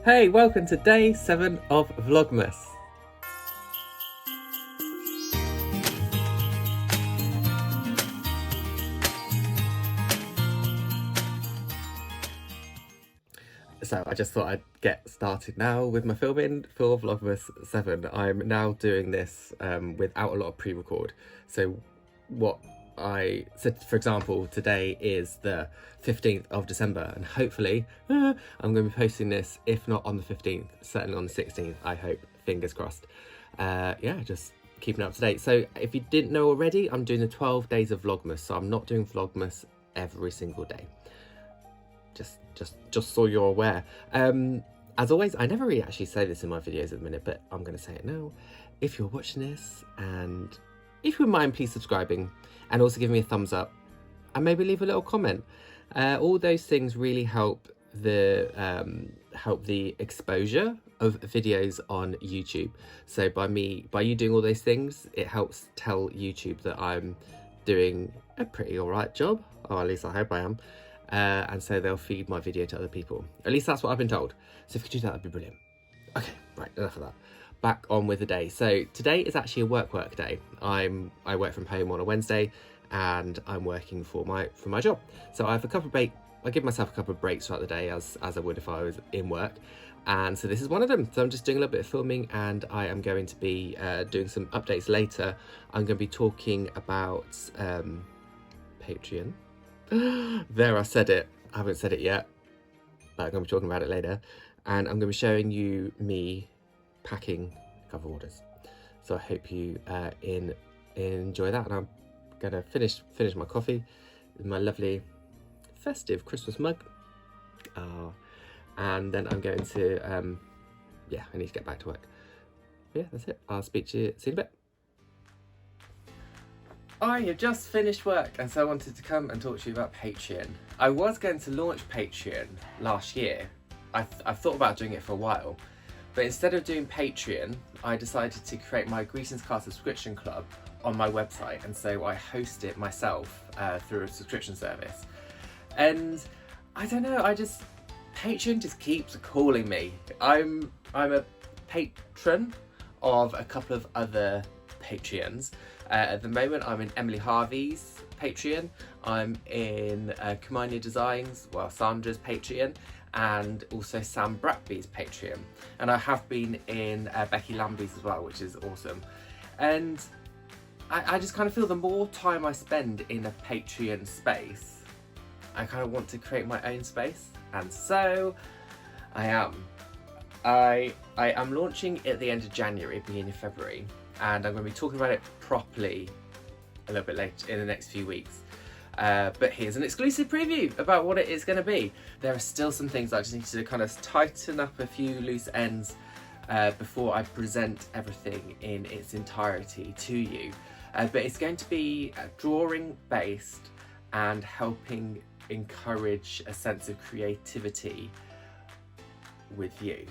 Hey, welcome to day 7 of Vlogmas. So I just thought I'd get started now with my filming for Vlogmas 7. I'm now doing this without a lot of pre-record. So what I said, for example, today is the 15th of December, and hopefully I'm going to be posting this, if not on the 15th, certainly on the 16th, I hope, fingers crossed. Yeah, just keeping up to date. So if you didn't know already, I'm doing the 12 days of Vlogmas, so I'm not doing Vlogmas every single day. Just so you're aware. As always, I never really actually say this in my videos at the minute, but I'm going to say it now. If you're watching this, and if you wouldn't mind, please subscribing, and also give me a thumbs up, and maybe leave a little comment. All those things really help the exposure of videos on YouTube. So by you doing all those things, it helps tell YouTube that I'm doing a pretty alright job, or at least I hope I am. And so they'll feed my video to other people. At least that's what I've been told. So if you could do that, that'd be brilliant. Okay, right, enough of that. Back on with the day. So today is actually a work day. I work from home on a Wednesday, and I'm working for my job. So I have I give myself a couple of breaks throughout the day, as I would if I was in work. And so this is one of them. So I'm just doing a little bit of filming, and I am going to be doing some updates later. I'm going to be talking about Patreon. There, I said it. I haven't said it yet, but I'm going to be talking about it later. And I'm going to be showing you me packing cover orders. So I hope you enjoy that. And I'm going to finish my coffee with my lovely festive Christmas mug. And then I'm going to, yeah, I need to get back to work. Yeah, that's it. I'll speak to you, see you in a bit. I have just finished work, and so I wanted to come and talk to you about Patreon. I was going to launch Patreon last year. I've thought about doing it for a while, but instead of doing Patreon, I decided to create my Greetings Card subscription club on my website, and so I host it myself through a subscription service. And I don't know, Patreon just keeps calling me. I'm a patron of a couple of other Patreons. At the moment, I'm in Emily Harvey's Patreon, I'm in Kumania Designs, well, Sandra's Patreon, and also Sam Bratby's Patreon. And I have been in Becky Lambie's as well, which is awesome. And I just kind of feel the more time I spend in a Patreon space, I kind of want to create my own space. And so I am. I am launching at the end of January, beginning of February. And I'm going to be talking about it properly a little bit later in the next few weeks. But here's an exclusive preview about what it is going to be. There are still some things I just need to kind of tighten up, a few loose ends before I present everything in its entirety to you. But it's going to be drawing based and helping encourage a sense of creativity with you.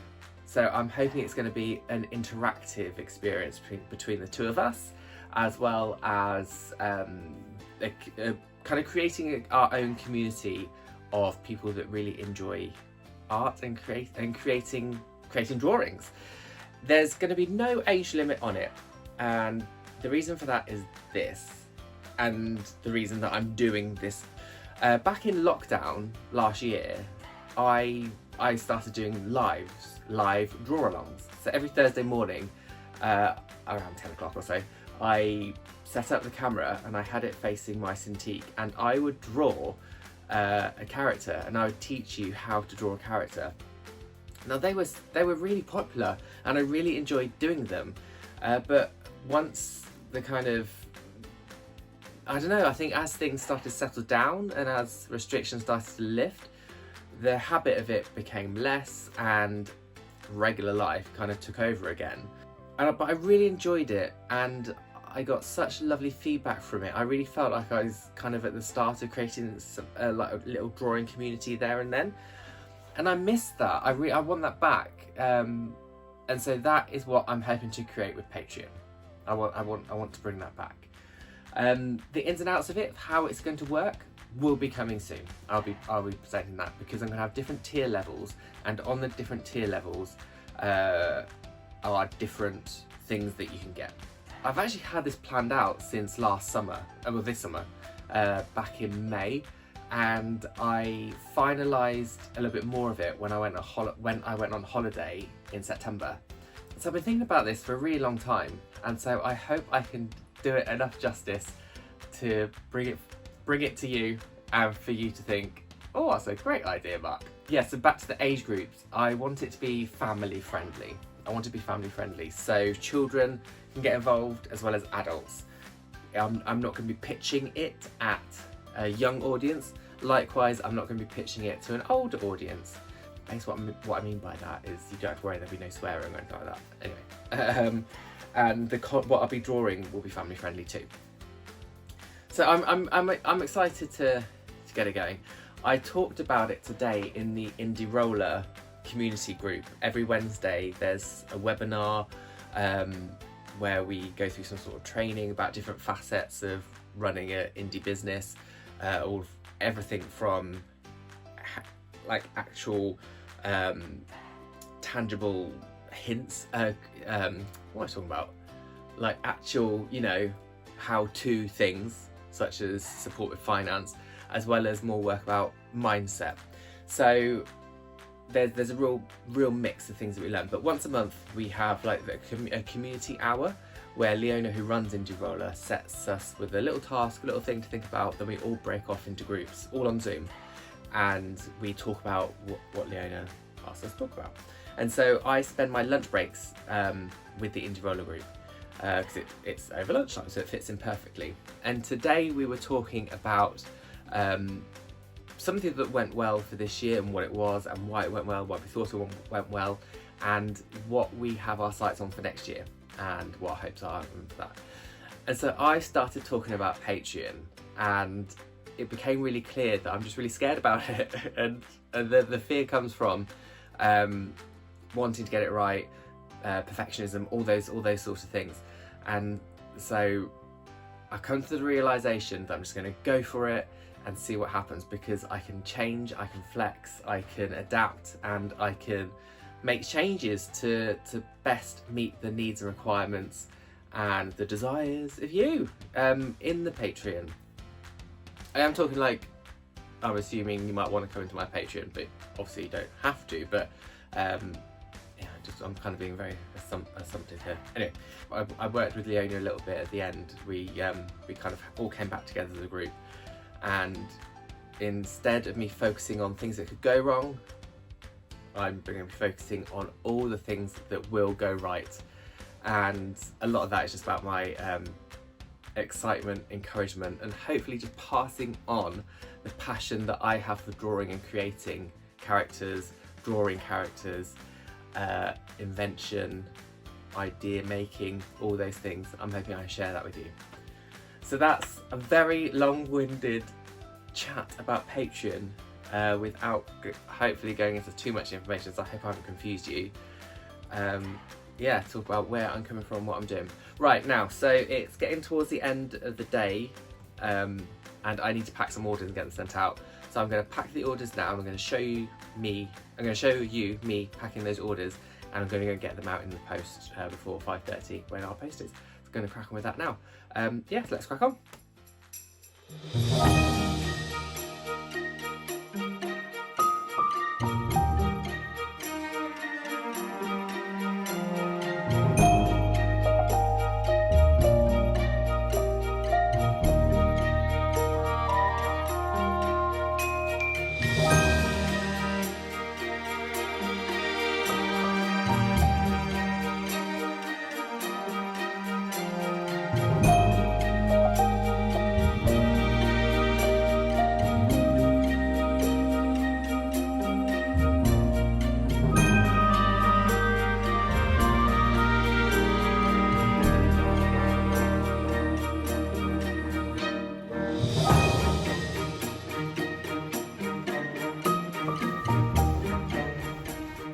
So I'm hoping it's going to be an interactive experience between the two of us, as well as kind of creating our own community of people that really enjoy art and creating drawings. There's going to be no age limit on it, and the reason for that is this, and the reason that I'm doing this. Back in lockdown last year, I started doing live draw-alongs. So every Thursday morning, around 10 o'clock or so, I set up the camera and I had it facing my Cintiq, and I would draw a character, and I would teach you how to draw a character. Now they were really popular, and I really enjoyed doing them. But once the kind of, I don't know, I think as things started to settle down and as restrictions started to lift, the habit of it became less, and regular life kind of took over again. But I really enjoyed it, and I got such lovely feedback from it. I really felt like I was kind of at the start of creating like a little drawing community there and then, and I missed that. I want that back, and so that is what I'm hoping to create with Patreon. I want to bring that back. The ins and outs of it, how it's going to work, will be coming soon. I'll be presenting that because I'm going to have different tier levels, and on the different tier levels are different things that you can get. I've actually had this planned out since last summer, this summer, back in May, and I finalised a little bit more of it when I went on holiday in September. So I've been thinking about this for a really long time, and so I hope I can do it enough justice to bring it to you and for you to think, oh, that's a great idea, Mark. Yeah, so back to the age groups. I want it to be family friendly. So children can get involved as well as adults. I'm not going to be pitching it at a young audience. Likewise, I'm not going to be pitching it to an older audience. Basically, what I mean by that is you don't have to worry, there'll be no swearing or anything like that. Anyway, and what I'll be drawing will be family friendly too. So I'm excited to get it going. I talked about it today in the Indie Roller community group. Every Wednesday there's a webinar where we go through some sort of training about different facets of running an indie business, everything from like actual tangible hints, what am I talking about? Like actual, how-to things such as support with finance, as well as more work about mindset. So there's a real mix of things that we learn. But once a month we have like a community hour where Leona, who runs Indie Roller, sets us with a little task, a little thing to think about. Then we all break off into groups, all on Zoom, and we talk about what Leona asked us to talk about. And so I spend my lunch breaks with the Indie Roller group because it's over lunchtime, so it fits in perfectly. And today we were talking about something that went well for this year and what it was and why it went well, what we thought it went well, and what we have our sights on for next year and what our hopes are for that. And so I started talking about Patreon, and it became really clear that I'm just really scared about it, and the fear comes from wanting to get it right, perfectionism, all those sorts of things. And so I come to the realization that I'm just going to go for it and see what happens, because I can change, I can flex, I can adapt, and I can make changes to best meet the needs and requirements and the desires of you in the Patreon. I am talking like, I'm assuming you might want to come into my Patreon, but obviously you don't have to, but I'm kind of being very assumptive here. Anyway, I worked with Leona a little bit at the end. We kind of all came back together as a group, and instead of me focusing on things that could go wrong, I'm going to be focusing on all the things that will go right. And a lot of that is just about my excitement, encouragement, and hopefully just passing on the passion that I have for drawing and creating characters, invention, idea making, all those things. I'm hoping I share that with you. So that's a very long-winded chat about Patreon without hopefully going into too much information, so I hope I haven't confused you. Talk about where I'm coming from, what I'm doing. Right now, so it's getting towards the end of the day, and I need to pack some orders and get them sent out. So I'm going to pack the orders now. I'm going to show you me packing those orders, and I'm going to go get them out in the post before 5:30 when our post is. So I'm going to crack on with that now. So let's crack on.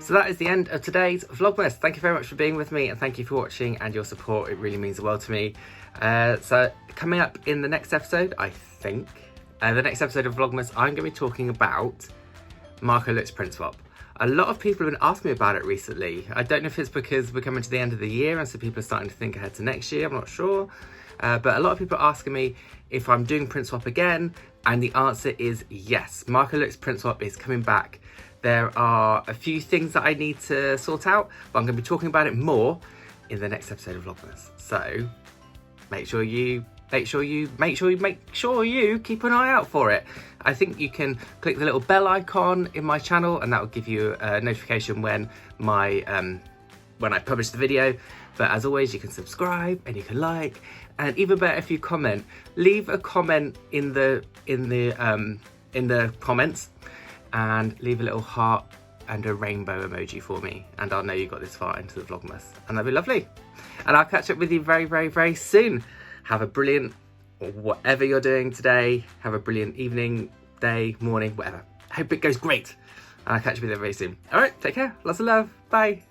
So that is the end of today's Vlogmas. Thank you very much for being with me, and thank you for watching and your support. It really means the world to me. So coming up in the next episode, I think, the next episode of Vlogmas, I'm going to be talking about Marco Looks print swap. A lot of people have been asking me about it recently. I don't know if it's because we're coming to the end of the year and so people are starting to think ahead to next year, I'm not sure. But a lot of people are asking me if I'm doing print swap again, and the answer is yes. Marco Looks print swap is coming back. There are a few things that I need to sort out, but I'm going to be talking about it more in the next episode of Vlogmas. So make sure you keep an eye out for it. I think you can click the little bell icon in my channel and that will give you a notification when when I publish the video. But as always, you can subscribe and you can like, and even better if you comment. Leave a comment in the comments and leave a little heart and a rainbow emoji for me, and I'll know you got this far into the Vlogmas, and that'd be lovely. And I'll catch up with you very, very, very soon. Have a brilliant, whatever you're doing today, have a brilliant evening, day, morning, whatever. I hope it goes great. And I'll catch you with you very soon. All right, take care. Lots of love. Bye.